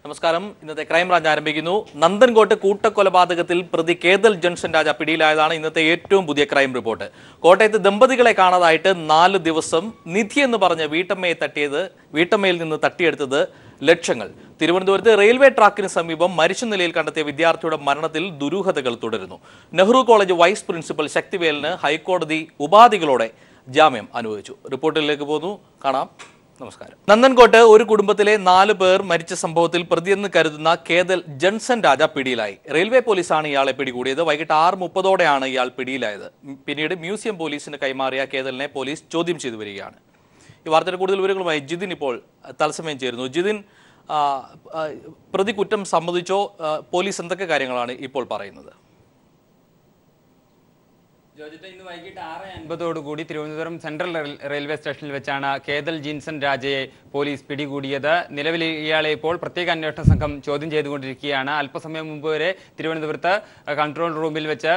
നമസ്കാരം. ഇന്നത്തെ ക്രൈംബ്രാഞ്ച് ആരംഭിക്കുന്നു. നന്ദൻകോട്ട് കൂട്ടക്കൊലപാതകത്തിൽ പ്രതി കേതൽ ജോൺസൺ രാജ പിടിയിലായതാണ് ഇന്നത്തെ ഏറ്റവും പുതിയ ക്രൈം റിപ്പോർട്ട്. കോട്ടയത്ത് ദമ്പതികളെ കാണാതായിട്ട് 4 ദിവസം. നിധി എന്ന് പറഞ്ഞ വീട്ടമ്മയിൽ നിന്ന് തട്ടിയെടുത്തത് ലക്ഷങ്ങൾ. തിരുവനന്തപുരത്ത് റെയിൽവേ ട്രാക്കിന് സമീപം മരിച്ച നിലയിൽ കണ്ടെത്തിയ വിദ്യാർത്ഥിയുടെ മരണത്തിൽ ദുരൂഹതകൾ തുടരുന്നു. നെഹ്റു കോളേജ് വൈസ് പ്രിൻസിപ്പൽ ശക്തിവേലിന് ഹൈക്കോടതി ഉപാധികളോടെ ജാമ്യം അനുവദിച്ചു. റിപ്പോർട്ടിലേക്ക് പോകുന്നു, കാണാം. നമസ്കാരം. നന്ദൻകോട്ട് ഒരു കുടുംബത്തിലെ 4 പേർ മരിച്ച സംഭവത്തിൽ പ്രതിയെന്ന് കരുതുന്ന കേതൽ ജോൺസൺ രാജ പിടിയിലായി. റെയിൽവേ പോലീസാണ് ഇയാളെ പിടികൂടിയത്. വൈകിട്ട് 6:30 ഇയാൾ പിടിയിലായത്. പിന്നീട് മ്യൂസിയം പോലീസിന് കൈമാറിയ കേതലിനെ പോലീസ് ചോദ്യം ചെയ്തു വരികയാണ്. ഈ വാർത്തയുടെ കൂടുതൽ വിവരങ്ങളുമായി ജിതിൻ ഇപ്പോൾ തത്സമയം ചേരുന്നു. ജിതിൻ, പ്രതി കുറ്റം സമ്മതിച്ചോ? പോലീസ് എന്തൊക്കെ കാര്യങ്ങളാണ് ഇപ്പോൾ പറയുന്നത്? ഇന്ന് വൈകിട്ട് 6:50 തിരുവനന്തപുരം സെൻട്രൽ റെയിൽവേ സ്റ്റേഷനിൽ വെച്ചാണ് കേതൽ ജോൺസൺ രാജയെ പോലീസ് പിടികൂടിയത്. നിലവിൽ ഇയാളെ ഇപ്പോൾ പ്രത്യേക അന്വേഷണ സംഘം ചോദ്യം ചെയ്തുകൊണ്ടിരിക്കുകയാണ്. അല്പസമയം മുമ്പ് വരെ തിരുവനന്തപുരത്ത് കൺട്രോൾ റൂമിൽ വെച്ച്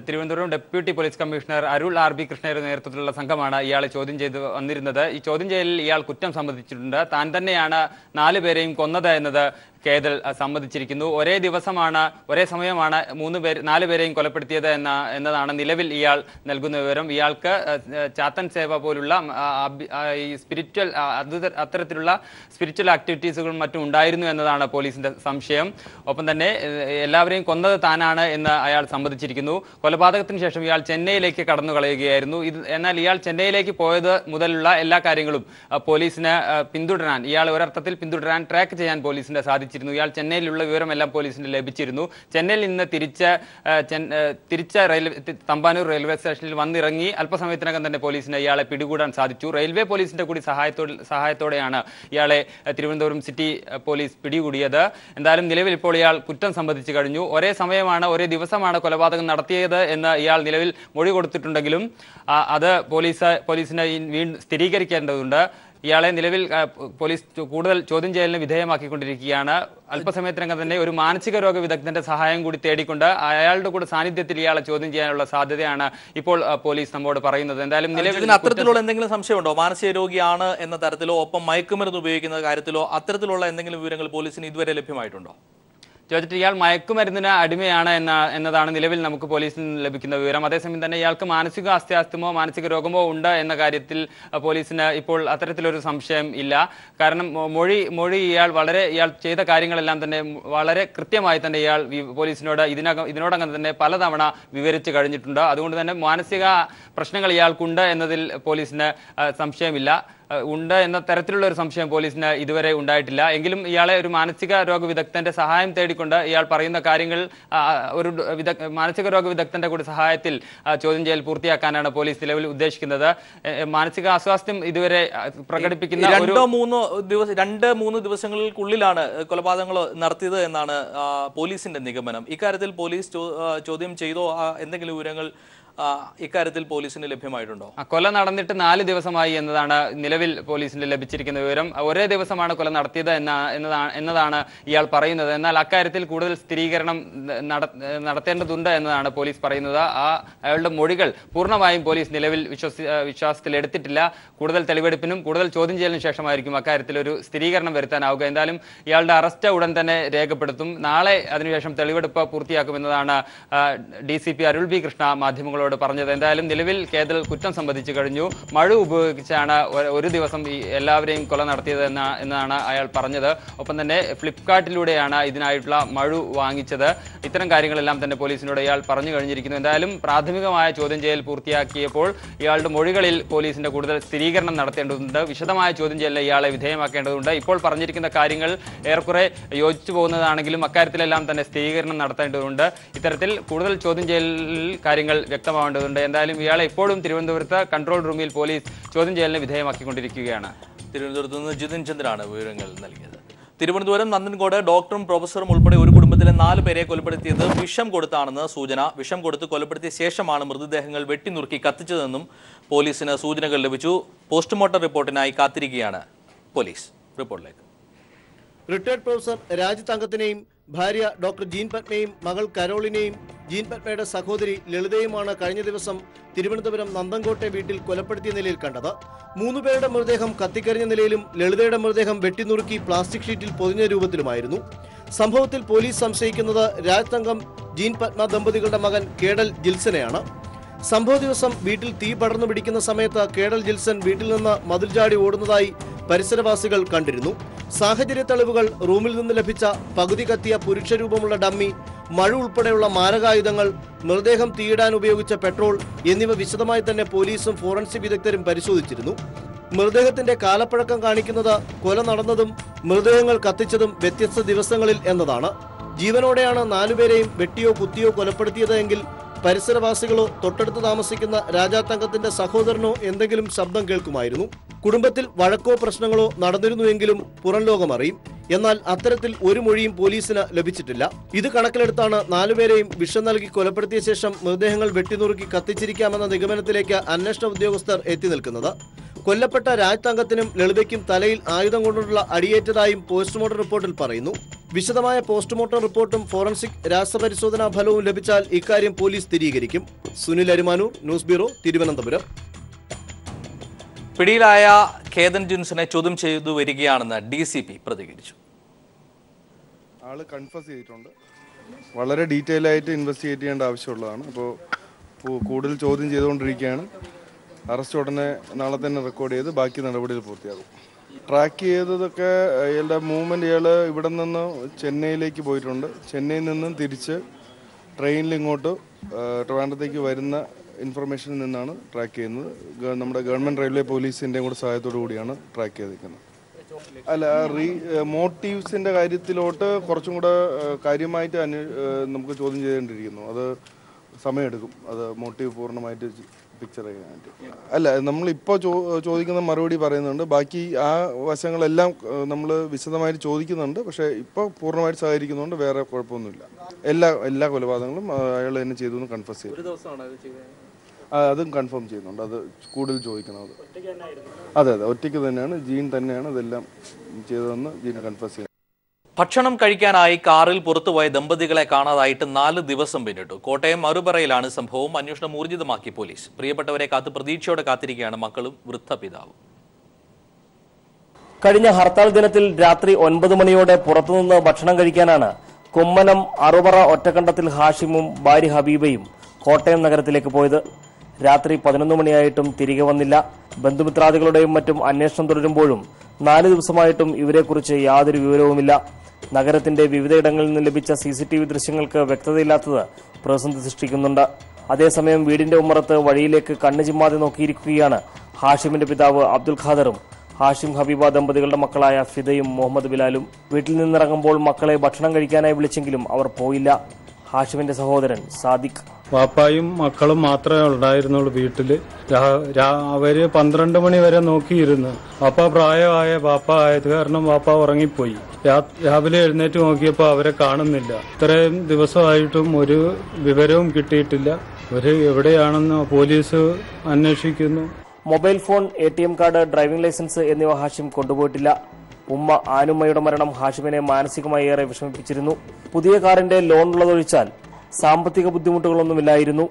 തിരുവനന്തപുരം ഡെപ്യൂട്ടി പോലീസ് കമ്മീഷണർ അരുൾ RB കൃഷ്ണയുടെ നേതൃത്വത്തിലുള്ള സംഘമാണ് ഇയാളെ ചോദ്യം ചെയ്ത് വന്നിരുന്നത്. ഈ ചോദ്യം ചെയ്യലിൽ ഇയാൾ കുറ്റം സമ്മതിച്ചിട്ടുണ്ട്. താൻ തന്നെയാണ് 4 പേരെയും കൊന്നത് എന്നത് കേതൽ സമ്മതിച്ചിരിക്കുന്നു. ഒരേ സമയമാണ് 4 പേരെയും കൊലപ്പെടുത്തിയത് എന്നതാണ് നിലവിൽ ഇയാൾ നൽകുന്ന വിവരം. ഇയാൾക്ക് ചാത്തൻ സേവ പോലുള്ള ഈ അത്തരത്തിലുള്ള സ്പിരിച്വൽ ആക്ടിവിറ്റീസുകളും മറ്റും ഉണ്ടായിരുന്നു എന്നതാണ് പോലീസിന്റെ സംശയം. ഒപ്പം തന്നെ എല്ലാവരെയും കൊന്നത് താനാണ് എന്ന് അയാൾ സമ്മതിച്ചിരിക്കുന്നു. കൊലപാതകത്തിന് ശേഷം ഇയാൾ ചെന്നൈയിലേക്ക് കടന്നു കളയുകയായിരുന്നു. എന്നാൽ ഇയാൾ ചെന്നൈയിലേക്ക് പോയത് മുതലുള്ള എല്ലാ കാര്യങ്ങളും പോലീസിന് ഇയാൾ ഒരർത്ഥത്തിൽ പിന്തുടരാൻ ട്രാക്ക് ചെയ്യാൻ പോലീസിന് സാധിച്ചിരുന്നു. ഇയാൾ ചെന്നൈയിലുള്ള വിവരമെല്ലാം പോലീസിന് ലഭിച്ചിരുന്നു. ചെന്നൈയിൽ നിന്ന് തിരിച്ച തമ്പാനൂർ റെയിൽവേ സ്റ്റേഷനിൽ വന്നിറങ്ങി അല്പസമയത്തിനകം തന്നെ പോലീസിന് ഇയാളെ പിടികൂടാൻ സാധിച്ചു. റെയിൽവേ പോലീസിന്റെ കൂടി സഹായത്തോടെയാണ് ഇയാളെ തിരുവനന്തപുരം സിറ്റി പോലീസ് പിടികൂടിയത്. എന്തായാലും നിലവിൽ ഇപ്പോൾ ഇയാൾ കുറ്റം സമ്മതിച്ചു കഴിഞ്ഞു. ഒരേ ദിവസമാണ് കൊലപാതകം നടത്തിയത് എന്ന് ഇയാൾ നിലവിൽ മൊഴി കൊടുത്തിട്ടുണ്ടെങ്കിലും അത് പോലീസിന് സ്ഥിരീകരിക്കേണ്ടതുണ്ട്. ഇയാളെ നിലവിൽ പോലീസ് കൂടുതൽ ചോദ്യം ചെയ്യലിന് വിധേയമാക്കിക്കൊണ്ടിരിക്കുകയാണ്. അല്പസമയത്തിനകം തന്നെ ഒരു മാനസിക രോഗ വിദഗ്ധന്റെ സഹായം കൂടി തേടിക്കൊണ്ട് അയാളുടെ കൂടെ സാന്നിധ്യത്തിൽ ഇയാളെ ചോദ്യം ചെയ്യാനുള്ള സാധ്യതയാണ് ഇപ്പോൾ പോലീസ് നമ്മോട് പറയുന്നത്. എന്തായാലും നിലവിൽ അത്തരത്തിലുള്ള എന്തെങ്കിലും സംശയമുണ്ടോ? മാനസിക രോഗിയാണ് എന്ന തരത്തിലോ ഒപ്പം മയക്കുമരുന്ന് ഉപയോഗിക്കുന്ന കാര്യത്തിലോ അത്തരത്തിലുള്ള എന്തെങ്കിലും വിവരങ്ങൾ പോലീസിന് ഇതുവരെ ലഭ്യമായിട്ടുണ്ടോ? ഇയാൾ മയക്കുമരുന്നിന് അടിമയാണ് എന്നതാണ് നിലവിൽ നമുക്ക് പോലീസിൽ നിന്ന് ലഭിക്കുന്ന വിവരം. അതേസമയം തന്നെ ഇയാൾക്ക് മാനസിക അസ്വാസ്ഥ്യമോ മാനസിക രോഗമോ ഉണ്ട് എന്ന കാര്യത്തിൽ പോലീസിന് ഇപ്പോൾ അത്തരത്തിലൊരു സംശയം ഇല്ല. കാരണം ഇയാൾ ചെയ്ത കാര്യങ്ങളെല്ലാം തന്നെ വളരെ കൃത്യമായി തന്നെ ഇയാൾ പോലീസിനോട് ഇതിനോടകം തന്നെ പലതവണ വിവരിച്ചു കഴിഞ്ഞിട്ടുണ്ട്. അതുകൊണ്ട് തന്നെ മാനസിക പ്രശ്നങ്ങൾ ഇയാൾക്കുണ്ട് എന്നതിൽ പോലീസിന് സംശയമില്ല. ഉണ്ട് എന്ന തരത്തിലുള്ള ഒരു സംശയം പോലീസിന് ഇതുവരെ ഉണ്ടായിട്ടില്ല. എങ്കിലും ഇയാളെ ഒരു മാനസിക രോഗ വിദഗ്ധന്റെ സഹായം തേടിക്കൊണ്ട് ഇയാൾ പറയുന്ന കാര്യങ്ങൾ ഒരു മാനസിക രോഗ വിദഗ്ധന്റെ കൂടി സഹായത്തിൽ ചോദ്യം ചെയ്യൽ പൂർത്തിയാക്കാനാണ് പോലീസ് നിലവിൽ ഉദ്ദേശിക്കുന്നത്. മാനസിക അസ്വാസ്ഥ്യം ഇതുവരെ പ്രകടിപ്പിക്കുന്ന 2-3 ദിവസങ്ങൾക്കുള്ളിലാണ് കൊലപാതകങ്ങൾ നടത്തിയത് എന്നാണ് പോലീസിന്റെ നിഗമനം. ഇക്കാര്യത്തിൽ പോലീസ് ചോദ്യം ചെയ്തോ? എന്തെങ്കിലും വിവരങ്ങൾ ഇക്കാര്യത്തിൽ പോലീസിന് ലഭ്യമായിട്ടുണ്ടോ? കൊല നടന്നിട്ട് 4 ദിവസമായി എന്നതാണ് നിലവിൽ പോലീസിന് ലഭിച്ചിരിക്കുന്ന വിവരം. ഒരേ ദിവസമാണ് കൊല നടത്തിയത് എന്നതാണ് ഇയാൾ പറയുന്നത്. എന്നാൽ അക്കാര്യത്തിൽ കൂടുതൽ സ്ഥിരീകരണം നടത്തേണ്ടതുണ്ട് എന്നതാണ് പോലീസ് പറയുന്നത്. അയാളുടെ മൊഴികൾ പൂർണ്ണമായും പോലീസ് നിലവിൽ വിശ്വാസത്തിൽ എടുത്തിട്ടില്ല. കൂടുതൽ തെളിവെടുപ്പിനും കൂടുതൽ ചോദ്യം ചെയ്യലിനും ശേഷമായിരിക്കും അക്കാര്യത്തിൽ ഒരു സ്ഥിരീകരണം വരുത്താനാവുക. എന്തായാലും ഇയാളുടെ അറസ്റ്റ് ഉടൻ തന്നെ രേഖപ്പെടുത്തും. നാളെ അതിനുശേഷം തെളിവെടുപ്പ് പൂർത്തിയാക്കുമെന്നതാണ് DCP അരുൾ B കൃഷ്ണ മാധ്യമങ്ങളോട് പറഞ്ഞത്. എന്തായാലും നിലവിൽ കേതൽ കുറ്റം സംബന്ധിച്ചു കഴിഞ്ഞു. മഴ ഉപയോഗിച്ചാണ് ഒരു ദിവസം എല്ലാവരെയും കൊല നടത്തിയത് എന്നാണ് അയാൾ പറഞ്ഞത്. ഒപ്പം തന്നെ ഫ്ലിപ്കാർട്ടിലൂടെയാണ് ഇതിനായിട്ടുള്ള മഴ വാങ്ങിച്ചത്. ഇത്തരം കാര്യങ്ങളെല്ലാം തന്നെ പോലീസിനോട് ഇയാൾ പറഞ്ഞു കഴിഞ്ഞിരിക്കുന്നു. എന്തായാലും പ്രാഥമികമായ ചോദ്യം ചെയ്യൽ പൂർത്തിയാക്കിയപ്പോൾ ഇയാളുടെ മൊഴികളിൽ പോലീസിന്റെ കൂടുതൽ സ്ഥിരീകരണം നടത്തേണ്ടതുണ്ട്. വിശദമായ ചോദ്യം ചെയ്യലിൽ ഇയാളെ വിധേയമാക്കേണ്ടതുണ്ട്. ഇപ്പോൾ പറഞ്ഞിരിക്കുന്ന കാര്യങ്ങൾ ഏറെക്കുറെ യോജിച്ചു പോകുന്നതാണെങ്കിലും അക്കാര്യത്തിലെല്ലാം തന്നെ സ്ഥിരീകരണം നടത്തേണ്ടതുണ്ട്. ഇത്തരത്തിൽ കൂടുതൽ ചോദ്യം ചെയ്യലിൽ കാര്യങ്ങൾ വ്യക്തമാക്കേണ്ടതുണ്ട്. എന്തായാലും ഇയാളെ ഇപ്പോഴും തിരുവനന്തപുരത്ത് കൺട്രോൾ റൂമിൽ പോലീസ് ചോദ്യം ചെയ്യലിന് വിധേയമാക്കിക്കൊണ്ടിരിക്കുകയാണ്. തിരുവനന്തപുരത്ത് നിന്ന് ജിതിൻ ചന്ദ്രാണ് വിവരങ്ങൾ നൽകിയത്. തിരുവനന്തപുരം നന്ദൻകോട് ഡോക്ടറും പ്രൊഫസറും ഉൾപ്പെടെ ഒരു കുടുംബത്തിലെ 4 പേരെ കൊലപ്പെടുത്തിയത് വിഷം കൊടുത്താണെന്ന് സൂചന. വിഷം കൊടുത്ത് കൊലപ്പെടുത്തിയ ശേഷമാണ് മൃതദേഹങ്ങൾ വെട്ടിനുറുക്കി കത്തിച്ചതെന്നും പോലീസിന് സൂചനകൾ ലഭിച്ചു. പോസ്റ്റ്മോർട്ടം റിപ്പോർട്ടിനായി കാത്തിരിക്കുകയാണ് പോലീസ്. റിപ്പോർട്ടിലേക്ക്. റിട്ടയർഡ് പ്രൊഫസർ രാജ് തങ്കത്തിനെയും ഭാര്യ ഡോക്ടർ ജീൻ പത്മയും മകൾ കരോളിനെയും ജീൻ പത്മയുടെ സഹോദരി ലളിതയുമാണ് കഴിഞ്ഞ ദിവസം തിരുവനന്തപുരം നന്തൻകോട്ടെ വീട്ടിൽ കൊലപ്പെടുത്തിയ നിലയിൽ കണ്ടത്. 3 പേരുടെ മൃതദേഹം കത്തിക്കരിഞ്ഞ നിലയിലും ലളിതയുടെ മൃതദേഹം വെട്ടിനുറുക്കി പ്ലാസ്റ്റിക് ഷീറ്റിൽ പൊതിഞ്ഞ രൂപത്തിലുമായിരുന്നു. സംഭവത്തിൽ പോലീസ് സംശയിക്കുന്നത് രാജ് തങ്കം ജീൻ പത്മ ദമ്പതികളുടെ മകൻ കേഡൽ ജിൽസനെയാണ്. സംഭവ ദിവസം വീട്ടിൽ തീ പടർന്നു പിടിക്കുന്ന സമയത്ത് കേഡൽ ജിൽസൺ വീട്ടിൽ നിന്ന് മതിൽ ചാടി ഓടുന്നതായി പരിസരവാസികൾ കണ്ടിരുന്നു. സാഹചര്യ തെളിവുകൾ, റൂമിൽ നിന്ന് ലഭിച്ച പകുതി കത്തിയ പുരുഷരൂപമുള്ള ഡമ്മി, മഴ ഉൾപ്പെടെയുള്ള മാരകായുധങ്ങൾ, മൃതദേഹം തീയിടാൻ ഉപയോഗിച്ച പെട്രോൾ എന്നിവ വിശദമായി തന്നെ പോലീസും ഫോറൻസിക് വിദഗ്ധരും പരിശോധിച്ചിരുന്നു. മൃതദേഹത്തിന്റെ കാലപ്പഴക്കം കാണിക്കുന്നത് കൊല നടന്നതും മൃതദേഹങ്ങൾ കത്തിച്ചതും വ്യത്യസ്ത ദിവസങ്ങളിൽ എന്നതാണ്. ജീവനോടെയാണ് 4 പേരെയും വെട്ടിയോ കുത്തിയോ കൊലപ്പെടുത്തിയത് എങ്കിൽ പരിസരവാസികളോ തൊട്ടടുത്ത് താമസിക്കുന്ന രാജാ തങ്കത്തിന്റെ സഹോദരനോ എന്തെങ്കിലും ശബ്ദം കേൾക്കുമായിരുന്നു. കുടുംബത്തിൽ വഴക്കോ പ്രശ്നങ്ങളോ നടന്നിരുന്നുവെങ്കിലും പുറം ലോകം അറിയും. എന്നാൽ അത്തരത്തിൽ ഒരു മൊഴിയും പോലീസിന് ലഭിച്ചിട്ടില്ല. ഇത് കണക്കിലെടുത്താണ് 4 പേരെയും വിഷം നൽകി കൊലപ്പെടുത്തിയ ശേഷം മൃതദേഹങ്ങൾ വെട്ടിനുറുക്കി കത്തിച്ചിരിക്കാമെന്ന നിഗമനത്തിലേക്ക് അന്വേഷണ ഉദ്യോഗസ്ഥർ എത്തി നിൽക്കുന്നത്. കൊല്ലപ്പെട്ട രാജ് തങ്കത്തിനും ലളിതയ്ക്കും തലയിൽ ആയുധം കൊണ്ടുള്ള അടിയേറ്റതായും പോസ്റ്റ്മോർട്ടം റിപ്പോർട്ടിൽ പറയുന്നു. വിശദമായ പോസ്റ്റ്മോർട്ടം റിപ്പോർട്ടും ഫോറൻസിക് രാസപരിശോധനാ ഫലവും ലഭിച്ചാൽ ഇക്കാര്യം പോലീസ് സ്ഥിരീകരിക്കും. Sunil Arimanoor, news bureau, Thiruvananthapuram. പിടിയിലായ കേതൻ ജിൻസനെ ചോദ്യം ചെയ്തു വരികയാണെന്ന് DCP പ്രതികരിച്ചു. ആള് കൺഫസ് ചെയ്തിട്ടുണ്ട്. വളരെ ഡീറ്റെയിൽ ആയിട്ട് ഇൻവെസ്റ്റിഗേറ്റ് ചെയ്യേണ്ട ആവശ്യമുള്ളതാണ്. അപ്പോൾ കൂടുതൽ ചോദ്യം ചെയ്തുകൊണ്ടിരിക്കുകയാണ്. അറസ്റ്റ് ഉടനെ നാളെ തന്നെ റെക്കോർഡ് ചെയ്ത് ബാക്കി നടപടികൾ പൂർത്തിയാകും. ട്രാക്ക് ചെയ്തതൊക്കെ ഇയാളുടെ മൂവ്മെൻറ്റ്, ഇയാൾ ഇവിടെ നിന്ന് ചെന്നൈയിലേക്ക് പോയിട്ടുണ്ട്. ചെന്നൈയിൽ നിന്നും തിരിച്ച് ട്രെയിനിൽ ഇങ്ങോട്ട് ട്രിവാൻഡ്രത്തേക്ക് വരുന്ന ഇൻഫർമേഷനിൽ നിന്നാണ് ട്രാക്ക് ചെയ്യുന്നത്. നമ്മുടെ ഗവൺമെൻറ് റെയിൽവേ പോലീസിൻ്റെയും കൂടെ സഹായത്തോടു കൂടിയാണ് ട്രാക്ക് ചെയ്തിരിക്കുന്നത്. അല്ല, മോട്ടീവ്സിൻ്റെ കാര്യത്തിലോട്ട് കുറച്ചും കൂടെ കാര്യമായിട്ട് നമുക്ക് ചോദ്യം ചെയ്തുകൊണ്ടിരിക്കുന്നു. അത് സമയമെടുക്കും, അത് മോട്ടീവ് പൂർണ്ണമായിട്ട് പിക്ചർ ചെയ്യാനായിട്ട്. അല്ല, നമ്മളിപ്പോൾ ചോദിക്കുന്ന മറുപടി പറയുന്നുണ്ട്. ബാക്കി ആ വശങ്ങളെല്ലാം നമ്മൾ വിശദമായിട്ട് ചോദിക്കുന്നുണ്ട്. പക്ഷേ ഇപ്പോൾ പൂർണ്ണമായിട്ട് സഹകരിക്കുന്നുണ്ട്. വേറെ കുഴപ്പമൊന്നുമില്ല. എല്ലാ കൊലപാതകങ്ങളും അയാൾ തന്നെ ചെയ്തു എന്ന് കൺഫസ് ചെയ്തു. അതും കൺഫേം ചെയ്യുന്നുണ്ട്. അത് കൂടുതൽ ചോദിക്കുന്നത്. അതെ, ഒറ്റയ്ക്ക് തന്നെയാണ്. ജീൻ തന്നെയാണ് ഇതെല്ലാം ചെയ്തതെന്ന് ജീൻ കൺഫസ് ചെയ്യുന്നു. ഭക്ഷണം കഴിക്കാനായി കാറിൽ പുറത്തുപോയ ദമ്പതികളെ കാണാതായിട്ട് 4 ദിവസം പിന്നിട്ടു. കോട്ടയം മറുപറയിലാണ് സംഭവം. അന്വേഷണം ഊർജിതമാക്കി പോലീസ്. പ്രിയപ്പെട്ടവരെ കാത്ത് പ്രതീക്ഷയോടെ കാത്തിരിക്കുകയാണ് മക്കളും വൃദ്ധപിതാവും. കഴിഞ്ഞ ഹർത്താൽ ദിനത്തിൽ രാത്രി 9 മണിയോടെ പുറത്തുനിന്ന് ഭക്ഷണം കഴിക്കാനാണ് കുമ്മനം അറുപറ ഒറ്റക്കണ്ടത്തിൽ ഹാഷിമും ഭാര്യ ഹബീബയും കോട്ടയം നഗരത്തിലേക്ക് പോയത്. രാത്രി 11 മണിയായിട്ടും തിരികെ വന്നില്ല. ബന്ധുമിത്രാദികളുടെയും മറ്റും അന്വേഷണം തുടരുമ്പോഴും 4 ദിവസമായിട്ടും ഇവരെക്കുറിച്ച് യാതൊരു വിവരവുമില്ല. നഗരത്തിന്റെ വിവിധയിടങ്ങളിൽ നിന്ന് ലഭിച്ച CCTV ദൃശ്യങ്ങൾക്ക് വ്യക്തതയില്ലാത്തത് പ്രതിസന്ധി സൃഷ്ടിക്കുന്നുണ്ട്. അതേസമയം വീടിന്റെ ഉമ്മറത്ത് വഴിയിലേക്ക് കണ്ണു ചിമ്മാതെ നോക്കിയിരിക്കുകയാണ് ഹാഷിമിന്റെ പിതാവ് അബ്ദുൽ ഖാദറും ഹാഷിം ഹബീബ ദമ്പതികളുടെ മക്കളായ ഫിദയും മുഹമ്മദ് ബിലാലും. വീട്ടിൽ നിന്നിറങ്ങുമ്പോൾ മക്കളെ ഭക്ഷണം കഴിക്കാനായി വിളിച്ചെങ്കിലും അവർ പോയില്ല. ഹാഷിമിന്റെ സഹോദരൻ സാദിഖ്: വാപ്പായും മക്കളും മാത്രമേ ഉണ്ടായിരുന്നുള്ളൂ വീട്ടില്. അവര് 12 മണി വരെ നോക്കിയിരുന്നു. വാപ്പ പ്രായമായ വാപ്പ ആയത് കാരണം വാപ്പ ഉറങ്ങിപ്പോയി. രാവിലെ എഴുന്നേറ്റ് നോക്കിയപ്പോൾ അവരെ കാണുന്നില്ല. ഇത്രയും ദിവസമായിട്ടും ഒരു വിവരവും കിട്ടിയിട്ടില്ല. അവര് എവിടെയാണെന്ന് പോലീസ് അന്വേഷിക്കുന്നു. Mobile phone, ATM card, driving licence എന്നിവ ഹാഷിം കൊണ്ടുപോയിട്ടില്ല. ഉമ്മ ആനുമ്മയുടെ മരണം ഹാഷിമിനെ മാനസികമായി ഏറെ വിഷമിപ്പിച്ചിരുന്നു. പുതിയ കാറിന്റെ ലോൺ ഉള്ളതൊഴിച്ചാൽ സാമ്പത്തിക ബുദ്ധിമുട്ടുകളൊന്നുമില്ലായിരുന്നു.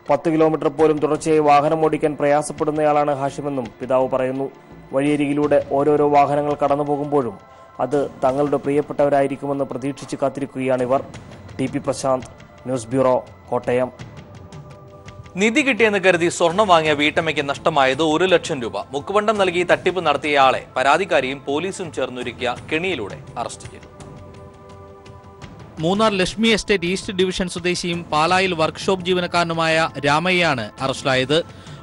10 കിലോമീറ്റർ പോലും തുടർച്ചയായി വാഹനം ഓടിക്കാൻ പ്രയാസപ്പെടുന്നയാളാണ് ഹാഷിമെന്നും പിതാവ് പറയുന്നു. വഴിയരികിലൂടെ ഓരോരോ വാഹനങ്ങൾ കടന്നുപോകുമ്പോഴും അത് തങ്ങളുടെ പ്രിയപ്പെട്ടവരായിരിക്കുമെന്ന് പ്രതീക്ഷിച്ച് കാത്തിരിക്കുകയാണിവർ. TP Prasanth, news bureau, Kottayam. നിധി കിട്ടിയെന്ന് കരുതി സ്വർണം വാങ്ങിയ വീട്ടമ്മയ്ക്ക് നഷ്ടമായത് 1 ലക്ഷം രൂപ. മുക്കുപണ്ടം നൽകി തട്ടിപ്പ് നടത്തിയയാളെ പരാതിക്കാരിയും പോലീസും ചേർന്നൊരുക്കിയ കെണിയിലൂടെ അറസ്റ്റ് ചെയ്തു. Munnar Lakshmi estate east division സ്വദേശിയും പാലായിൽ വർക്ക്ഷോപ്പ് ജീവനക്കാരനുമായ രാമയ്യാണ് അറസ്റ്റിലായത്.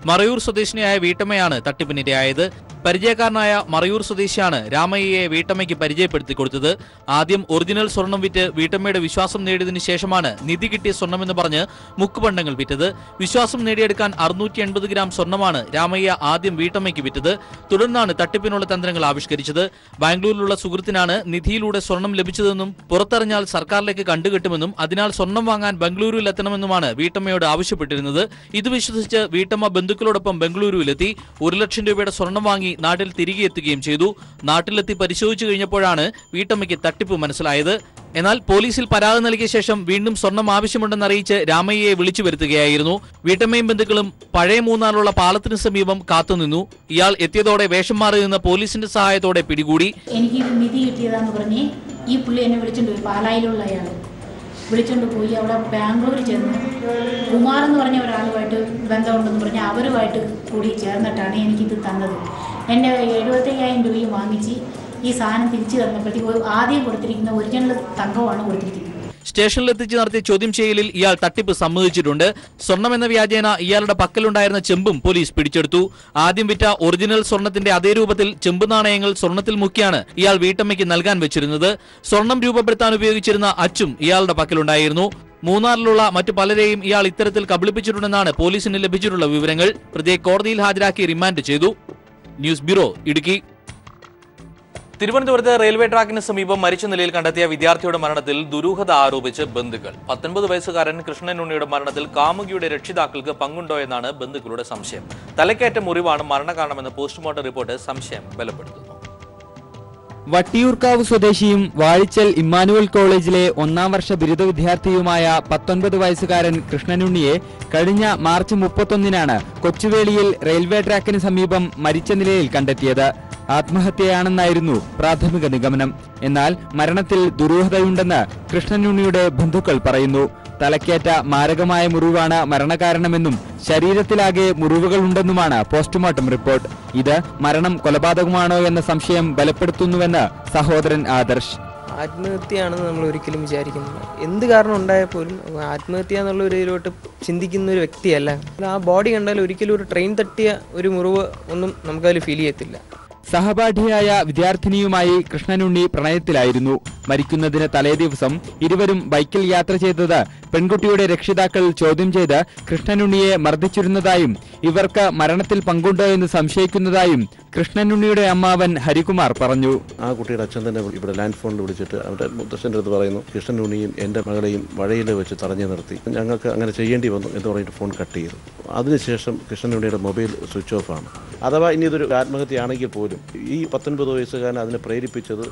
മറയൂർ സ്വദേശിനിയായ വീട്ടമ്മയാണ് തട്ടിപ്പിനിരയായത്. പരിചയക്കാരനായ മറയൂർ സ്വദേശിയാണ് രാമയ്യയെ വീട്ടമ്മയ്ക്ക് പരിചയപ്പെടുത്തി കൊടുത്തത്. ആദ്യം ഒറിജിനൽ സ്വർണം വിറ്റ് വീട്ടമ്മയുടെ വിശ്വാസം നേടിയതിനു ശേഷമാണ് നിധി കിട്ടിയ സ്വർണമെന്ന് പറഞ്ഞ് മുക്കുപണ്ടങ്ങൾ വിറ്റത്. വിശ്വാസം നേടിയെടുക്കാൻ 680 ഗ്രാം സ്വർണമാണ് രാമയ്യ ആദ്യം വീട്ടമ്മയ്ക്ക് വിറ്റത്. തുടർന്നാണ് തട്ടിപ്പിനുള്ള തന്ത്രങ്ങൾ ആവിഷ്കരിച്ചത്. ബാംഗ്ലൂരിലുള്ള സുഹൃത്തിനാണ് നിധിയിലൂടെ സ്വർണം ലഭിച്ചതെന്നും പുറത്തറിഞ്ഞാൽ സർക്കാരിലേക്ക് കണ്ടുകെട്ടുമെന്നും അതിനാൽ സ്വർണം വാങ്ങാൻ ബംഗളൂരുവിൽ എത്തണമെന്നുമാണ് വീട്ടമ്മയോട് ആവശ്യപ്പെട്ടിരുന്നത്. ഇത് വിശ്വസിച്ച് വീട്ടമ്മ ബന്ധുക്കളോടൊപ്പം ബംഗളൂരുവിലെത്തി. 1 ലക്ഷം രൂപയുടെ സ്വർണം വാങ്ങി നാട്ടിൽ തിരികെ എത്തുകയും ചെയ്തു. നാട്ടിലെത്തി പരിശോധിച്ചു കഴിഞ്ഞപ്പോഴാണ് വീട്ടമ്മയ്ക്ക് തട്ടിപ്പ് മനസ്സിലായത്. എന്നാൽ പോലീസിൽ പരാതി നൽകിയ ശേഷം വീണ്ടും സ്വർണം ആവശ്യമുണ്ടെന്നറിയിച്ച് രാമയ്യയെ വിളിച്ചു വരുത്തുകയായിരുന്നു. വീട്ടമ്മയും ബന്ധുക്കളും പഴയ മൂന്നാറിലുള്ള പാലത്തിന് സമീപം കാത്തുനിന്നു. ഇയാൾ എത്തിയതോടെ വേഷം മാറി നിന്ന് പോലീസിന്റെ സഹായത്തോടെ പിടികൂടി. എനിക്ക് നിധി കിട്ടിയതാന്ന് പറഞ്ഞ് ഈ പുള്ളി എന്നെ വിളിച്ചോണ്ട് പോയി. പാലായിലുള്ള അയാൾ വിളിച്ചോണ്ട് പോയി. അവിടെ ബാംഗ്ലൂരിൽ ചെന്ന് കുമാർ എന്ന് പറഞ്ഞ ഒരാളുമായിട്ട് ബന്ധമുണ്ടെന്ന് പറഞ്ഞ് അവരുമായിട്ട് കൂടി ചേർന്നിട്ടാണ് എനിക്കിത് തന്നത്. എൻ്റെ 75,000 രൂപയും വാങ്ങിച്ച് ഈ സാധനം തിരിച്ചു തന്നപ്പോഴത്തേക്ക് ആദ്യം കൊടുത്തിരിക്കുന്ന ഒറിജിനൽ തങ്കമാണ് കൊടുത്തിരിക്കുന്നത്. സ്റ്റേഷനിലെത്തിച്ച് നടത്തിയ ചോദ്യം ചെയ്യലിൽ ഇയാൾ തട്ടിപ്പ് സമ്മതിച്ചിട്ടുണ്ട്. സ്വർണമെന്ന വ്യാജേന ഇയാളുടെ പക്കലുണ്ടായിരുന്ന ചെമ്പും പോലീസ് പിടിച്ചെടുത്തു. ആദ്യം വിറ്റ ഒറിജിനൽ സ്വർണത്തിന്റെ അതേ രൂപത്തിൽ ചെമ്പ് നാണയങ്ങൾ സ്വർണത്തിൽ മുക്കിയാണ് ഇയാൾ വീട്ടമ്മയ്ക്ക് നൽകാൻ വെച്ചിരുന്നത്. സ്വർണം രൂപപ്പെടുത്താൻ ഉപയോഗിച്ചിരുന്ന അച്ചും ഇയാളുടെ പക്കലുണ്ടായിരുന്നു. മൂന്നാറിലുള്ള മറ്റു പലരെയും ഇയാൾ ഇത്തരത്തിൽ കബളിപ്പിച്ചിട്ടുണ്ടെന്നാണ് പോലീസിന് ലഭിച്ചിട്ടുള്ള വിവരങ്ങൾ. പ്രതിയെ കോടതിയിൽ ഹാജരാക്കി റിമാൻഡ് ചെയ്തു. News bureau, Idukki. തിരുവനന്തപുരത്ത് റെയിൽവേ ട്രാക്കിന് സമീപം മരിച്ച നിലയിൽ കണ്ടെത്തിയ വിദ്യാർത്ഥിയുടെ മരണത്തിൽ ദുരൂഹത ആരോപിച്ച് ബന്ധുക്കൾ. 19 വയസ്സുകാരൻ കൃഷ്ണൻ ഉണ്ണിയുടെ മരണത്തിൽ കാമുകിയുടെ രക്ഷിതാക്കൾക്ക് പങ്കുണ്ടോ എന്നാണ് ബന്ധുക്കളുടെ സംശയം. തലക്കേറ്റ മുറിവാണ് മരണകാരണമെന്ന് പോസ്റ്റ്മോർട്ടം റിപ്പോർട്ട് സംശയം ബലപ്പെടുത്തുന്നു. വട്ടിയൂർക്കാവ് സ്വദേശിയും വാഴിച്ചൽ ഇമ്മാനുവൽ കോളേജിലെ 1ാം വർഷ ബിരുദ വിദ്യാർത്ഥിയുമായ 19 വയസ്സുകാരൻ കൃഷ്ണനുണ്ണിയെ കഴിഞ്ഞ മാർച്ച് 31-നാണ് കൊച്ചുവേളിയിൽ റെയിൽവേ ട്രാക്കിന് സമീപം മരിച്ച നിലയിൽ കണ്ടെത്തിയത്. ആത്മഹത്യയാണെന്നായിരുന്നു പ്രാഥമിക നിഗമനം. എന്നാൽ മരണത്തിൽ ദുരൂഹതയുണ്ടെന്ന് കൃഷ്ണനുണ്ണിയുടെ ബന്ധുക്കൾ പറയുന്നു. തലക്കേറ്റ മാരകമായ മുറിവാണ് മരണകാരണമെന്നും ശരീരത്തിലാകെ മുറിവുകളുണ്ടെന്നുമാണ് പോസ്റ്റ്മോർട്ടം റിപ്പോർട്ട്. ഇത് മരണം കൊലപാതകമാണോ എന്ന സംശയം ബലപ്പെടുത്തുന്നുവെന്ന് സഹോദരൻ ആദർശ്. ആത്മഹത്യയാണെന്ന് നമ്മൾ ഒരിക്കലും വിചാരിക്കുന്നില്ല. എന്ത് കാരണം ഉണ്ടായാൽ പോലും ആത്മഹത്യ എന്നുള്ള ഒരു ഇതിലോട്ട് ചിന്തിക്കുന്ന ഒരു വ്യക്തിയല്ല. ആ ബോഡി കണ്ടാൽ ഒരിക്കലും ഒരു ട്രെയിൻ തട്ടിയ ഒരു മുറിവ് ഒന്നും നമുക്കതിൽ ഫീൽ ചെയ്യത്തില്ല. സഹപാഠിയായ വിദ്യാർത്ഥിനിയുമായി കൃഷ്ണനുണ്ണി പ്രണയത്തിലായിരുന്നു. മരിക്കുന്നതിന് തലേദിവസം ഇരുവരും ബൈക്കിൽ യാത്ര ചെയ്തത് പെൺകുട്ടിയുടെ രക്ഷിതാക്കൾ ചോദ്യം ചെയ്ത് കൃഷ്ണനുണ്ണിയെ മർദ്ദിച്ചിരുന്നതായും ഇവർക്ക് മരണത്തിൽ പങ്കുണ്ടോ എന്ന് സംശയിക്കുന്നതായും കൃഷ്ണനുണ്ണിയുടെ അമ്മാവൻ ഹരികുമാർ പറഞ്ഞു. ആ കുട്ടിയുടെ അച്ഛൻ തന്നെ ഇവിടെ ലാൻഡ് ഫോണിൽ വിളിച്ചിട്ട് അവരുടെ മുത്തശ്ശൻ്റെ അടുത്ത് പറയുന്നു, കൃഷ്ണനുണ്ണിയും എൻ്റെ മകളെയും വഴിയിൽ വെച്ച് തടഞ്ഞു നിർത്തി, ഞങ്ങൾക്ക് അങ്ങനെ ചെയ്യേണ്ടി വന്നു എന്ന് പറഞ്ഞിട്ട് ഫോൺ കട്ട് ചെയ്തു. അതിനുശേഷം കൃഷ്ണനുണ്ണിയുടെ മൊബൈൽ സ്വിച്ച് ഓഫ് ആണ്. അഥവാ ഇനി ഇതൊരു ആത്മഹത്യയാണെങ്കിൽ പോലും ഈ 19 വയസ്സുകാരൻ അതിനെ പ്രേരിപ്പിച്ചത്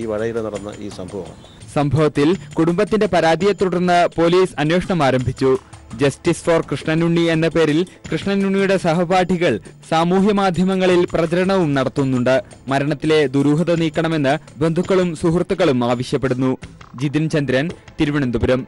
ഈ വഴിയിൽ നടന്ന ഈ സംഭവമാണ്. സംഭവത്തിൽ കുടുംബത്തിന്റെ പരാതിയെ തുടർന്ന് പോലീസ് അന്വേഷണം ആരംഭിച്ചു. ജസ്റ്റിസ് ഫോർ കൃഷ്ണനുണ്ണി എന്ന പേരിൽ കൃഷ്ണനുണ്ണിയുടെ സഹപാഠികൾ സാമൂഹ്യ മാധ്യമങ്ങളിൽ പ്രചരണവും നടത്തുന്നുണ്ട്. മരണത്തിലെ ദുരൂഹത നീക്കണമെന്ന് ബന്ധുക്കളും സുഹൃത്തുക്കളും ആവശ്യപ്പെടുന്നു. ജിതിൻ ചന്ദ്രൻ, തിരുവനന്തപുരം.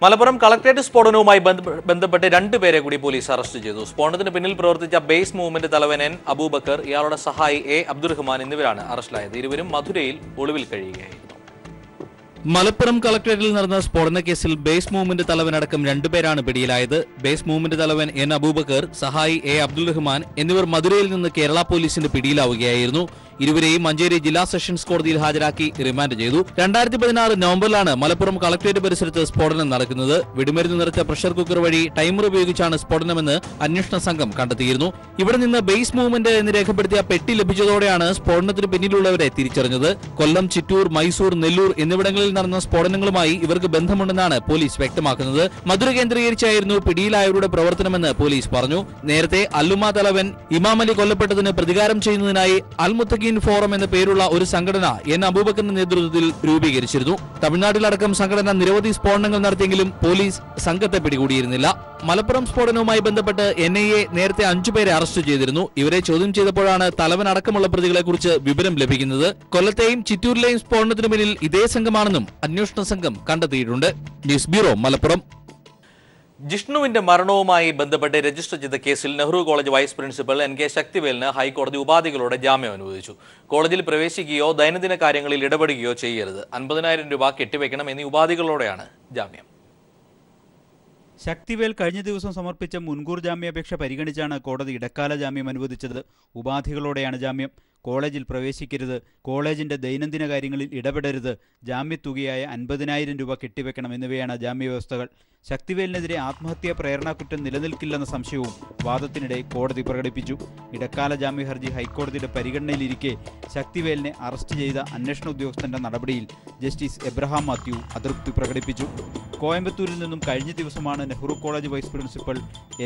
മലപ്പുറം കളക്ടറേറ്റ് സ്ഫോടനവുമായി ബന്ധപ്പെട്ട് 2 പേരെ കൂടി പോലീസ് അറസ്റ്റ് ചെയ്തു. സ്ഫോടനത്തിന് പിന്നിൽ പ്രവർത്തിച്ച ബേസ് മൂവ്മെന്റ് തലവൻ N അബൂബക്കർ, ഇയാളുടെ സഹായി A അബ്ദുറഹ്മാൻ എന്നിവരാണ് അറസ്റ്റിലായത്. ഇരുവരും മധുരയിൽ ഒളിവിൽ കഴിയുകയായിരുന്നു. മലപ്പുറം കളക്ടറേറ്റിൽ നടന്ന സ്ഫോടന കേസിൽ ബേസ് മൂവ്മെന്റ് തലവനടക്കം 2 പേരാണ് പിടിയിലായത്. ബേസ് മൂവ്മെന്റ് തലവൻ N അബൂബക്കർ, സഹായി A അബ്ദുറഹ്മാൻ എന്നിവർ മധുരയിൽ നിന്ന് കേരള പോലീസിന്റെ പിടിയിലാവുകയായിരുന്നു. ഇരുവരെയും മഞ്ചേരി ജില്ലാ സെഷൻസ് കോടതിയിൽ ഹാജരാക്കി റിമാൻഡ് ചെയ്തു. 2016 നവംബറിലാണ് മലപ്പുറം കളക്ടറേറ്റ് പരിസരത്ത് സ്ഫോടനം നടക്കുന്നത്. വെടിമരുന്ന് നിറച്ച പ്രഷർ കുക്കർ വഴി ടൈമർ ഉപയോഗിച്ചാണ് സ്ഫോടനമെന്ന് അന്വേഷണ സംഘം കണ്ടെത്തിയിരുന്നു. ഇവിടെ നിന്ന് ബേസ് മൂവ്മെന്റ് എന്ന് രേഖപ്പെടുത്തിയ പെട്ടി ലഭിച്ചതോടെയാണ് സ്ഫോടനത്തിന് പിന്നിലുള്ളവരെ തിരിച്ചറിഞ്ഞത്. കൊല്ലം, ചിറ്റൂർ, മൈസൂർ, നെല്ലൂർ എന്നിവിടങ്ങളിൽ നടന്ന സ്ഫോടനങ്ങളുമായി ഇവർക്ക് ബന്ധമുണ്ടെന്നാണ് പോലീസ് വ്യക്തമാക്കുന്നത്. മധുര കേന്ദ്രീകരിച്ചായിരുന്നു പിടിയിലായവരുടെ പ്രവർത്തനമെന്ന് പോലീസ് പറഞ്ഞു. നേരത്തെ അല്ലുമ തലവൻ ഇമാം അലി കൊല്ലപ്പെട്ടതിന് പ്രതികാരം ചെയ്യുന്നതിനായി അൽമുത്തഖീൻ ഫോറം എന്ന പേരുള്ള ഒരു സംഘടന N അബൂബക്കറിന്റെ നേതൃത്വത്തിൽ രൂപീകരിച്ചിരുന്നു. തമിഴ്നാട്ടിലടക്കം സംഘടന നിരവധി സ്ഫോടനങ്ങൾ നടത്തിയെങ്കിലും പോലീസ് സംഘത്തെ പിടികൂടിയിരുന്നില്ല. മലപ്പുറം സ്ഫോടനവുമായി ബന്ധപ്പെട്ട് NIA നേരത്തെ 5 പേരെ അറസ്റ്റ് ചെയ്തിരുന്നു. ഇവരെ ചോദ്യം ചെയ്തപ്പോഴാണ് തലവൻ അടക്കമുള്ള പ്രതികളെക്കുറിച്ച് വിവരം ലഭിക്കുന്നത്. കൊല്ലത്തെയും ചിറ്റൂരിലെയും സ്ഫോടനത്തിന് പിന്നിൽ ഇതേ സംഘമാണെന്നും അന്വേഷണ സംഘം കണ്ടെത്തിയിട്ടുണ്ട്. News bureau, Malappuram. ജിഷ്ണുവിന്റെ മരണവുമായി ബന്ധപ്പെട്ട് രജിസ്റ്റർ ചെയ്ത കേസിൽ Nehru college vice principal NK ശക്തിവേലിന് ഹൈക്കോടതി ഉപാധികളോടെ ജാമ്യം അനുവദിച്ചു. കോളേജിൽ പ്രവേശിക്കുകയോ ദൈനംദിന കാര്യങ്ങളിൽ ഇടപെടുകയോ ചെയ്യരുത്, 50,000 രൂപ കെട്ടിവെക്കണം എന്നീ ഉപാധികളോടെയാണ് ജാമ്യം. ശക്തിവേൽ കഴിഞ്ഞ ദിവസം സമർപ്പിച്ച മുൻകൂർ ജാമ്യാപേക്ഷ പരിഗണിച്ചാണ് കോടതി ഇടക്കാല ജാമ്യം അനുവദിച്ചത്. ഉപാധികളോടെയാണ് ജാമ്യം. കോളേജിൽ പ്രവേശിക്കരുത്, കോളേജിന്റെ ദൈനംദിന കാര്യങ്ങളിൽ ഇടപെടരുത്, ജാമ്യത്തുകയായ 50,000 രൂപ കെട്ടിവെക്കണം എന്നിവയാണ് ജാമ്യവ്യവസ്ഥകൾ. ശക്തിവേലിനെതിരെ ആത്മഹത്യാ പ്രേരണാകുറ്റം നിലനിൽക്കില്ലെന്ന സംശയവും വാദത്തിനിടെ കോടതി പ്രകടിപ്പിച്ചു. ഇടക്കാല ജാമ്യ ഹർജി ഹൈക്കോടതിയുടെ പരിഗണനയിലിരിക്കെ ശക്തിവേലിനെ അറസ്റ്റ് ചെയ്ത അന്വേഷണ ഉദ്യോഗസ്ഥന്റെ നടപടിയിൽ ജസ്റ്റിസ് എബ്രഹാം മാത്യു അതൃപ്തി പ്രകടിപ്പിച്ചു. കോയമ്പത്തൂരിൽ നിന്നും കഴിഞ്ഞ ദിവസമാണ് Nehru college vice principal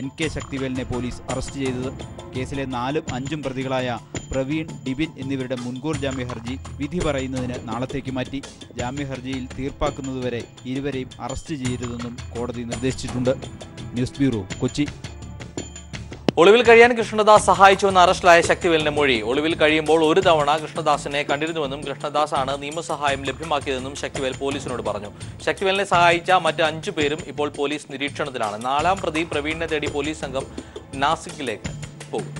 NK ശക്തിവേലിനെ പോലീസ് അറസ്റ്റ് ചെയ്തത്. കേസിലെ 4ഉം 5ഉം പ്രതികളായ പ്രവീൺ, ഡിബിൻ എന്നിവരുടെ മുൻകൂർ ജാമ്യ ഹർജി വിധി പറയുന്നതിന് നാളത്തേക്ക് മാറ്റി. ജാമ്യ ഹർജിയിൽ തീർപ്പാക്കുന്നതുവരെ ഇരുവരെയും അറസ്റ്റ് ചെയ്യരുതെന്നും കോടതി നിർദ്ദേശിച്ചിട്ടുണ്ട്. News bureau, Kochi. ഒളിവിൽ കഴിയാൻ കൃഷ്ണദാസ് സഹായിച്ചുവെന്ന് അറസ്റ്റിലായ ശക്തിവേലിന്റെ മൊഴി. ഒളിവിൽ കഴിയുമ്പോൾ ഒരു തവണ കൃഷ്ണദാസിനെ കണ്ടിരുന്നുവെന്നും കൃഷ്ണദാസാണ് നിയമസഹായം ലഭ്യമാക്കിയതെന്നും ശക്തിവേൽ പോലീസിനോട് പറഞ്ഞു. ശക്തിവേലിനെ സഹായിച്ച മറ്റ് 5 പേരും ഇപ്പോൾ പോലീസ് നിരീക്ഷണത്തിലാണ്. 4ാം പ്രതി പ്രവീണിനെ തേടി പോലീസ് സംഘം നാസിക്കിലേക്ക് പോകും.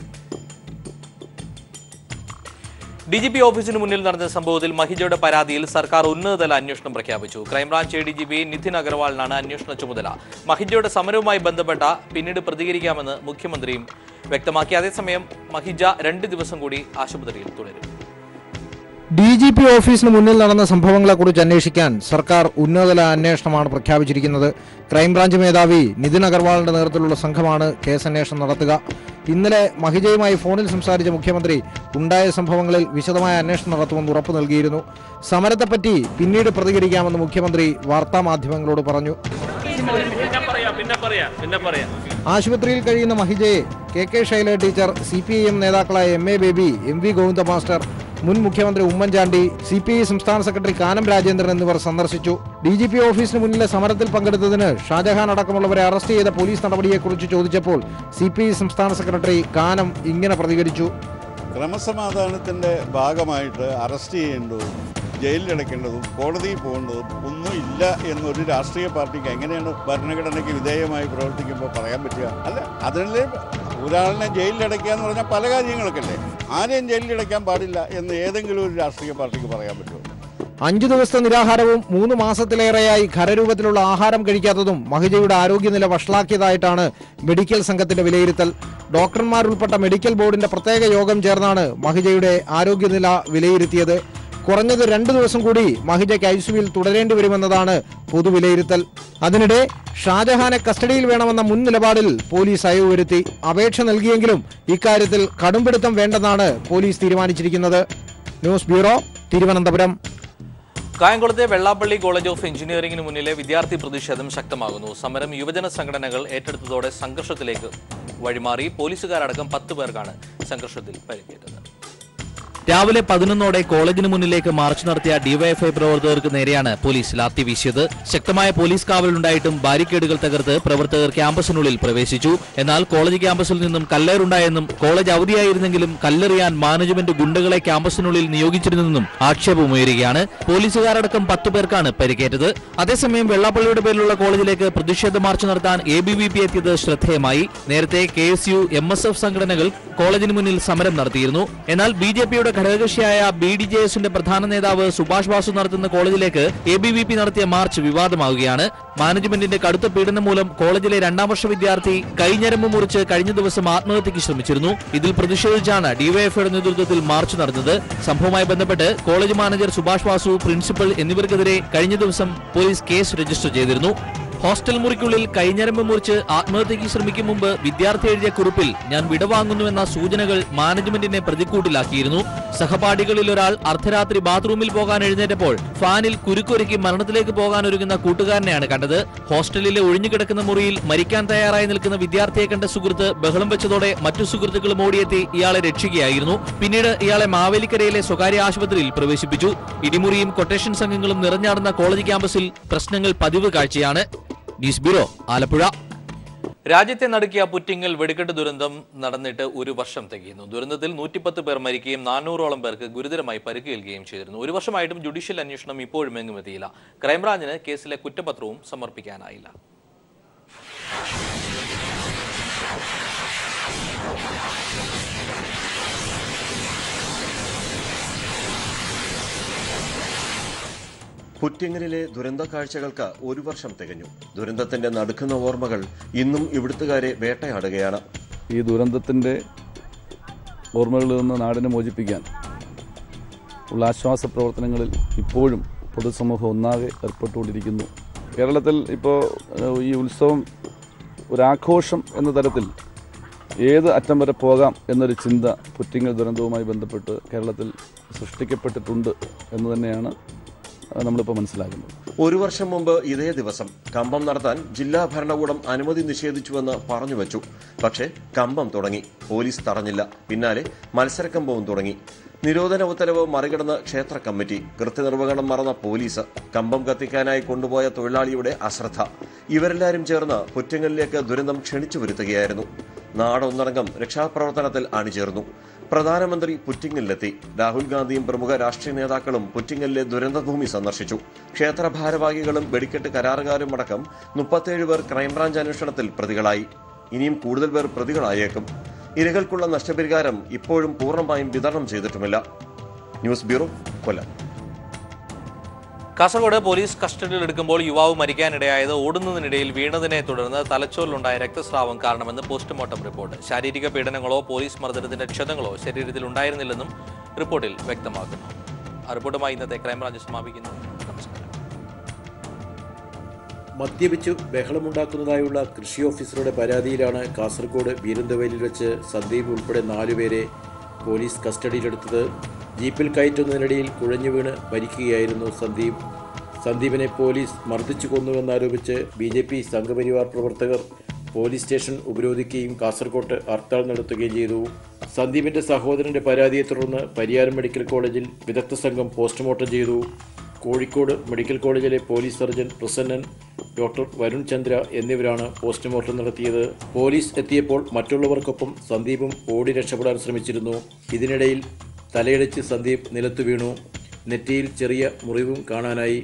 DGP ഓഫീസിന് മുന്നിൽ നടന്ന സംഭവത്തിൽ മഹിജയുടെ പരാതിയിൽ സർക്കാർ ഉന്നതതല അന്വേഷണം പ്രഖ്യാപിച്ചു. ക്രൈംബ്രാഞ്ച് ADGP നിതിൻ അഗർവാളിനാണ് അന്വേഷണ ചുമതല. മഹിജയുടെ സമരവുമായി ബന്ധപ്പെട്ട പിന്നീട് പ്രതികരിക്കാമെന്ന് മുഖ്യമന്ത്രിയും വ്യക്തമാക്കി. അതേസമയം മഹിജ 2 ദിവസം കൂടി ആശുപത്രിയിൽ തുടരും. DGP ഓഫീസിന് മുന്നിൽ നടന്ന സംഭവങ്ങളെക്കുറിച്ച് അന്വേഷിക്കാൻ സർക്കാർ ഉന്നതതല അന്വേഷണമാണ് പ്രഖ്യാപിച്ചിരിക്കുന്നത്. ക്രൈംബ്രാഞ്ച് മേധാവി നിതിൻ അഗർവാളിന്റെ നേതൃത്വത്തിലുള്ള സംഘമാണ് കേസന്വേഷണം നടത്തുക. ഇന്നലെ മഹിജയുമായി ഫോണിൽ സംസാരിച്ച മുഖ്യമന്ത്രി ഉണ്ടായ സംഭവങ്ങളിൽ വിശദമായ അന്വേഷണം നടത്തുമെന്ന് ഉറപ്പു നൽകിയിരുന്നു. സമരത്തെപ്പറ്റി പിന്നീട് പ്രതികരിക്കാമെന്ന് മുഖ്യമന്ത്രി വാർത്താമാധ്യമങ്ങളോട് പറഞ്ഞു. ആശുപത്രിയിൽ കഴിയുന്ന മഹിജയെ KK ശൈല ടീച്ചർ, CPIM നേതാക്കളായ MA baby, MV Govinda master, മുൻ മുഖ്യമന്ത്രി ഉമ്മൻചാണ്ടി, CPI സംസ്ഥാന സെക്രട്ടറി കാനം രാജേന്ദ്രൻ എന്നിവർ സന്ദർശിച്ചു. DGP ഓഫീസിന് മുന്നിലെ സമരത്തിൽ പങ്കെടുത്തതിന് ഷാജഹാൻ അടക്കമുള്ളവരെ അറസ്റ്റ് ചെയ്ത പോലീസ് നടപടിയെക്കുറിച്ച് ചോദിച്ചപ്പോൾ CPI സംസ്ഥാന സെക്രട്ടറി കാനം ഇങ്ങനെ പ്രതികരിച്ചു. ക്രമസമാധാനത്തിന്റെ ഭാഗമായിട്ട് അറസ്റ്റ് ചെയ്യേണ്ടതും ജയിലിലടയ്ക്കേണ്ടതും കോടതിയിൽ പോകേണ്ടതും ഒന്നും ഇല്ല എന്നൊരു രാഷ്ട്രീയ പാർട്ടിക്ക് എങ്ങനെയാണ് ഭരണഘടനയ്ക്ക് വിധേയമായി പ്രവർത്തിക്കുമ്പോൾ പറയാൻ പറ്റുക? അല്ല, അതിനെ ഒരാളിനെ ജയിലിലടയ്ക്കുക എന്ന് പറഞ്ഞാൽ പല കാര്യങ്ങൾക്കല്ലേ. ആരെയും ജയിലിലടയ്ക്കാൻ പാടില്ല എന്ന് ഏതെങ്കിലും ഒരു രാഷ്ട്രീയ പാർട്ടിക്ക് പറയാൻ പറ്റുമോ? 5 ദിവസത്തെ നിരാഹാരവും 3 മാസത്തിലേറെയായി ഖരരൂപത്തിലുള്ള ആഹാരം കഴിക്കാത്തതും മഹിജയുടെ ആരോഗ്യനില വഷളാക്കിയതായിട്ടാണ് മെഡിക്കൽ സംഘത്തിന്റെ വിലയിരുത്തൽ. ഡോക്ടർമാരുൾപ്പെട്ട മെഡിക്കൽ ബോർഡിന്റെ പ്രത്യേക യോഗം ചേർന്നാണ് മഹിജയുടെ ആരോഗ്യനില വിലയിരുത്തിയത്. കുറഞ്ഞത് 2 ദിവസം കൂടി മഹിജയ്ക്ക് ICUവിൽ തുടരേണ്ടി വരുമെന്നതാണ് പൊതുവിലയിരുത്തൽ. അതിനിടെ ഷാജഹാനെ കസ്റ്റഡിയിൽ വേണമെന്ന മുൻ നിലപാടിൽ പോലീസ് അയവ് വരുത്തി. അപേക്ഷ നൽകിയെങ്കിലും ഇക്കാര്യത്തിൽ കടുംപിടുത്തം വേണ്ടെന്നാണ് പോലീസ് തീരുമാനിച്ചിരിക്കുന്നത്. News bureau, Thiruvananthapuram. കായംകുളത്തെ വെള്ളാപ്പള്ളി കോളേജ് ഓഫ് എഞ്ചിനീയറിംഗിന് മുന്നിലെ വിദ്യാർത്ഥി പ്രതിഷേധം ശക്തമാകുന്നു. സമരം യുവജന സംഘടനകൾ ഏറ്റെടുത്തതോടെ സംഘർഷത്തിലേക്ക് വഴിമാറി. പോലീസുകാരടക്കം 10 പേർക്കാണ് സംഘർഷത്തിൽ പരിക്കേറ്റത്. രാവിലെ 11ഓടെ കോളേജിന് മുന്നിലേക്ക് മാർച്ച് നടത്തിയ ഡിവൈഎഫ്ഐ പ്രവർത്തകർക്ക് നേരെയാണ് പോലീസ് ലാത്തി വീശിയത്. ശക്തമായ പോലീസ് കാവലുണ്ടായിട്ടും ബാരിക്കേഡുകൾ തകർത്ത് പ്രവർത്തകർ ക്യാമ്പസിനുള്ളിൽ പ്രവേശിച്ചു. എന്നാൽ കോളേജ് ക്യാമ്പസിൽ നിന്നും കല്ലേറുണ്ടായെന്നും കോളേജ് അവധിയായിരുന്നെങ്കിലും കല്ലെറിയാൻ മാനേജ്മെന്റ് ഗുണ്ടകളെ ക്യാമ്പസിനുള്ളിൽ നിയോഗിച്ചിരുന്നെന്നും ആക്ഷേപമുയരുകയാണ്. പോലീസുകാരടക്കം 10 പേർക്കാണ് പരിക്കേറ്റത്. അതേസമയം വെള്ളാപ്പള്ളിയുടെ പേരിലുള്ള കോളേജിലേക്ക് പ്രതിഷേധ മാർച്ച് നടത്താൻ ABVP എത്തിയത് ശ്രദ്ധേയമായി. നേരത്തെ KSU, MSF സംഘടനകൾ കോളേജിന് മുന്നിൽ സമരം നടത്തിയിരുന്നു. എന്നാൽ BJPയുടെ ഘടകകക്ഷിയായ BDJSന്റെ പ്രധാന നേതാവ് സുഭാഷ് ബാസു നടത്തുന്ന കോളേജിലേക്ക് ABVP നടത്തിയ മാർച്ച് വിവാദമാവുകയാണ്. മാനേജ്മെന്റിന്റെ കടുത്ത പീഡനം മൂലം കോളേജിലെ 2ാം വർഷ വിദ്യാർത്ഥി കൈഞ്ഞരമ്പ് മുറിച്ച് കഴിഞ്ഞ ദിവസം ആത്മഹത്യക്ക് ശ്രമിച്ചിരുന്നു. ഇതിൽ പ്രതിഷേധിച്ചാണ് ഡിവൈഎഫ്ഐയുടെ നേതൃത്വത്തിൽ മാർച്ച് നടന്നത്. സംഭവവുമായി ബന്ധപ്പെട്ട് college manager Subhash Basu, principal എന്നിവർക്കെതിരെ കഴിഞ്ഞ ദിവസം പോലീസ് കേസ് രജിസ്റ്റർ ചെയ്തിരുന്നു. ഹോസ്റ്റൽ മുറിക്കുള്ളിൽ കൈഞ്ഞരമ്പ് മുറിച്ച് ആത്മഹത്യയ്ക്ക് ശ്രമിക്കും മുമ്പ് വിദ്യാർത്ഥി എഴുതിയ കുറിപ്പിൽ ഞാൻ വിടവാങ്ങുന്നുവെന്ന സൂചനകൾ മാനേജ്മെന്റിനെ പ്രതിക്കൂട്ടിലാക്കിയിരുന്നു. സഹപാഠികളിൽ ഒരാൾ അർദ്ധരാത്രി ബാത്റൂമിൽ പോകാൻ എഴുന്നേറ്റപ്പോൾ ഫാനിൽ കുരുക്കൊരുക്കി മരണത്തിലേക്ക് പോകാൻ ഒരുങ്ങുന്ന കൂട്ടുകാരനെയാണ് കണ്ടത്. ഹോസ്റ്റലിലെ ഒഴിഞ്ഞുകിടക്കുന്ന മുറിയിൽ മരിക്കാൻ തയ്യാറായി നിൽക്കുന്ന വിദ്യാർത്ഥിയെ കണ്ട സുഹൃത്ത് ബഹളം വെച്ചതോടെ മറ്റു സുഹൃത്തുക്കളും ഓടിയെത്തി ഇയാളെ രക്ഷിക്കുകയായിരുന്നു. പിന്നീട് ഇയാളെ മാവേലിക്കരയിലെ സ്വകാര്യ ആശുപത്രിയിൽ പ്രവേശിപ്പിച്ചു. ഇടിമുറിയും കൊട്ടേഷൻ സംഘങ്ങളും നിറഞ്ഞാടുന്ന കോളേജ് ക്യാമ്പസിൽ പ്രശ്നങ്ങൾ പതിവ് കാഴ്ചയാണ്. News bureau, Alappuzha. രാജ്യത്തെ നടുക്കിയ പുറ്റിങ്ങൽ വെടിക്കെട്ട് ദുരന്തം നടന്നിട്ട് 1 വർഷം തികയുന്നു. ദുരന്തത്തിൽ 110 പേർ മരിക്കുകയും 400ഓളം പേർക്ക് ഗുരുതരമായി പരിക്കേൽക്കുകയും ചെയ്തിരുന്നു. 1 വർഷമായിട്ടും ജുഡീഷ്യൽ അന്വേഷണം ഇപ്പോഴും എങ്ങും എത്തിയില്ല. ക്രൈംബ്രാഞ്ചിന് കേസിലെ കുറ്റപത്രവും സമർപ്പിക്കാനായില്ല. പുറ്റിങ്ങലിലെ ദുരന്ത കാഴ്ചകൾക്ക് 1 വർഷം തികഞ്ഞു. ദുരന്തത്തിന്റെ നടുക്കുന്ന ഓർമ്മകൾ ഇന്നും ഇവിടുത്തുകാരെ വേട്ടയാടുകയാണ്. ഈ ദുരന്തത്തിന്റെ ഓർമ്മകളിൽ നിന്ന് നാടിനെ മോചിപ്പിക്കാൻ ഉള്ള ആശ്വാസ പ്രവർത്തനങ്ങളിൽ ഇപ്പോഴും പൊതുസമൂഹം ഒന്നാകെ ഏർപ്പെട്ടുകൊണ്ടിരിക്കുന്നു. കേരളത്തിൽ ഇപ്പോൾ ഈ ഉത്സവം ഒരാഘോഷം എന്ന തരത്തിൽ ഏത് അറ്റം വരെ പോകാം എന്നൊരു ചിന്ത പുറ്റിങ്ങൽ ദുരന്തവുമായി ബന്ധപ്പെട്ട് കേരളത്തിൽ സൃഷ്ടിക്കപ്പെട്ടിട്ടുണ്ട് എന്ന് തന്നെയാണ് നമ്മളിപ്പോൾ മനസ്സിലാക്കുന്നത്. ഒരു വർഷം മുമ്പ് ഇതേ ദിവസം കമ്പം നടത്താൻ ജില്ലാ ഭരണകൂടം അനുമതി നിഷേധിച്ചുവെന്ന് പറഞ്ഞുവെച്ചു. പക്ഷേ കമ്പം തുടങ്ങി, പോലീസ് തടഞ്ഞില്ല. പിന്നാലെ മത്സരക്കമ്പവും തുടങ്ങി. നിരോധന ഉത്തരവ് മറികടന്ന് ക്ഷേത്ര കമ്മിറ്റി, കൃത്യനിർവഹണം മറന്ന പോലീസ്, കമ്പം കത്തിക്കാനായി കൊണ്ടുപോയ തൊഴിലാളിയുടെ അശ്രദ്ധ, ഇവരെല്ലാവരും ചേർന്ന് പുറ്റിങ്ങലിലേക്ക് ദുരന്തം ക്ഷണിച്ചു വരുത്തുകയായിരുന്നു. നാടൊന്നടങ്കം രക്ഷാപ്രവർത്തനത്തിൽ അണിചേർന്നു. പ്രധാനമന്ത്രി പുറ്റിങ്ങലിലെത്തി. രാഹുൽ ഗാന്ധിയും പ്രമുഖ രാഷ്ട്രീയ നേതാക്കളും പുറ്റിങ്ങലിലെ ദുരന്തഭൂമി സന്ദർശിച്ചു. ക്ഷേത്ര ഭാരവാഹികളും വെടിക്കെട്ട് കരാറുകാരും അടക്കം 37 പേർ ക്രൈംബ്രാഞ്ച് അന്വേഷണത്തിൽ പ്രതികളായി. ഇനിയും കൂടുതൽ പേർ പ്രതികളായേക്കും. ഇരകൾക്കുള്ള നഷ്ടപരിഹാരം ഇപ്പോഴും പൂർണ്ണമായും വിതരണം ചെയ്തിട്ടുമില്ല. ന്യൂസ് ബ്യൂറോ, കൊല്ലം. കാസർഗോഡ് പോലീസ് കസ്റ്റഡിയിലെടുക്കുമ്പോൾ യുവാവ് മരിക്കാനിടയായത് ഓടുന്നതിനിടയിൽ വീണതിനെ തുടർന്ന് തലച്ചോറിലുണ്ടായ രക്തസ്രാവം കാരണമെന്ന് പോസ്റ്റ്മോർട്ടം റിപ്പോർട്ട്. ശാരീരിക പീഡനങ്ങളോ പോലീസ് മർദ്ദനത്തിന്റെ ക്ഷതങ്ങളോ ശരീരത്തിൽ ഉണ്ടായിരുന്നില്ലെന്നും റിപ്പോർട്ടിൽ വ്യക്തമാക്കുന്നു. ആ റിപ്പോർട്ടുമായി ഇന്നത്തെ ക്രൈംബ്രാഞ്ച് സമാപിക്കുന്നു. നമസ്കാരം. മദ്യപിച്ചു ബഹളമുണ്ടാക്കുന്നതായുള്ള കൃഷി ഓഫീസറുടെ പരാതിയിലാണ് കാസർഗോഡ് വീരന്തവയലിൽ വെച്ച് സന്ദീപ് ഉൾപ്പെടെ 4 പേരെ പോലീസ് കസ്റ്റഡിയിലെടുത്തത്. ജീപ്പിൽ കയറ്റുന്നതിനിടയിൽ കുഴഞ്ഞു വീണ് മരിക്കുകയായിരുന്നു സന്ദീപ്. സന്ദീപിനെ പോലീസ് മർദ്ദിച്ചു കൊന്നുവെന്നാരോപിച്ച് BJP സംഘപരിവാർ പ്രവർത്തകർ പോലീസ് സ്റ്റേഷൻ ഉപരോധിക്കുകയും കാസർഗോട്ട് ഹർത്താൽ നടത്തുകയും ചെയ്തു. സന്ദീപിന്റെ സഹോദരന്റെ പരാതിയെ തുടർന്ന് പരിയാരം മെഡിക്കൽ കോളേജിൽ വിദഗ്ധ സംഘം പോസ്റ്റ്മോർട്ടം ചെയ്തു. കോഴിക്കോട് മെഡിക്കൽ കോളേജിലെ police surgeon Prasannan, doctor Varun Chandra എന്നിവരാണ് പോസ്റ്റ്മോർട്ടം നടത്തിയത്. പോലീസ് എത്തിയപ്പോൾ മറ്റുള്ളവർക്കൊപ്പം സന്ദീപും ഓടി രക്ഷപ്പെടാൻ ശ്രമിച്ചിരുന്നു. ഇതിനിടയിൽ തലയടിച്ച് സന്ദീപ് നിലത്തു വീണു. നെറ്റിയിൽ ചെറിയ മുറിവും കാണാനായി.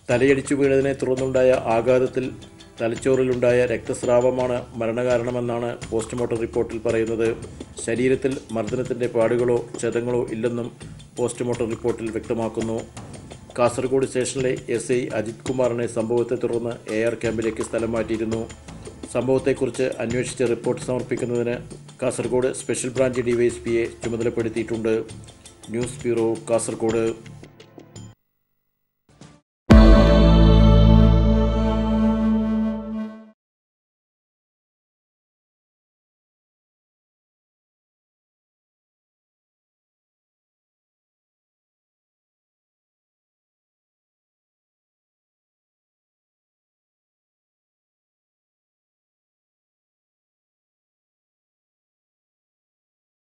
തലയടിച്ചു വീണതിനെ തുടർന്നുണ്ടായ ആഘാതത്തിൽ തലച്ചോറിലുണ്ടായ രക്തസ്രാവമാണ് മരണകാരണമെന്നാണ് പോസ്റ്റ്മോർട്ടം റിപ്പോർട്ടിൽ പറയുന്നത്. ശരീരത്തിൽ മർദ്ദനത്തിൻ്റെ പാടുകളോ ക്ഷതങ്ങളോ ഇല്ലെന്നും പോസ്റ്റ്മോർട്ടം റിപ്പോർട്ടിൽ വ്യക്തമാക്കുന്നു. കാസർഗോഡ് സ്റ്റേഷനിലെ SI അജിത് കുമാറിനെ സംഭവത്തെ തുടർന്ന് AR ക്യാമ്പിലേക്ക് സ്ഥലം മാറ്റിയിരുന്നു. സംഭവത്തെക്കുറിച്ച് അന്വേഷിച്ച് റിപ്പോർട്ട് സമർപ്പിക്കുന്നതിന് കാസർഗോഡ് സ്പെഷ്യൽ ബ്രാഞ്ച് DYSPയെ ചുമതലപ്പെടുത്തിയിട്ടുണ്ട്. News bureau, Kasaragod.